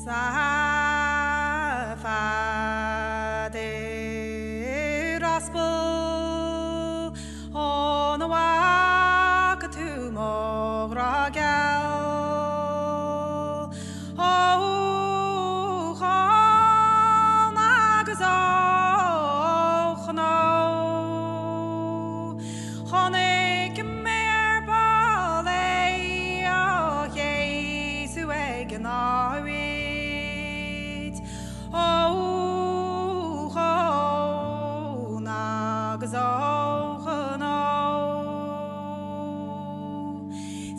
Safade raspo on a walk to Moragal. Oh, Honagazo, no, Honig mer ballet, oh, Jesu eganawit. Oh, Honagazo, no,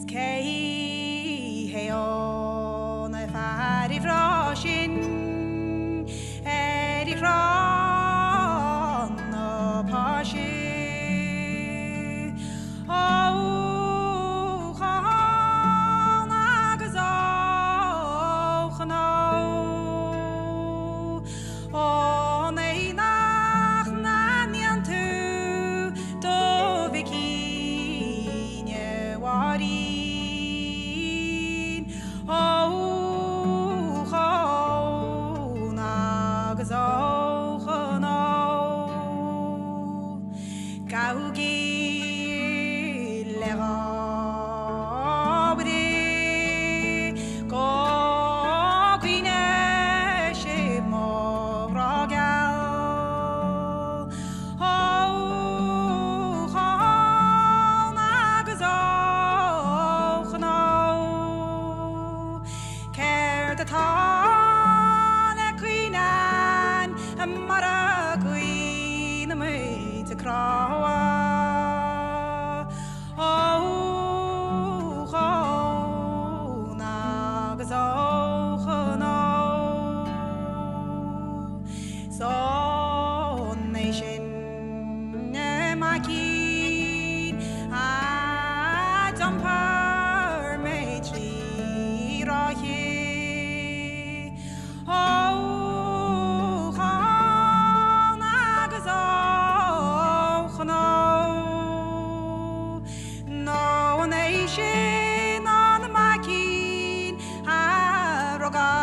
Skei heon a fari froshin, eri fron no pashi. Oh, Honagazo, no, oh, nei nach nanyantu do vikine warin. Oh, Honagazo, no, Gaugi lerobre go gwine she moragal. Oh, Honagazo, no, Cer the ton a queenan a mara queen a me to crawa. Oh, Honagazo, no, so nation makin I dumper matri rahi. Oh, Honagazo, no, no nation on the makin I roga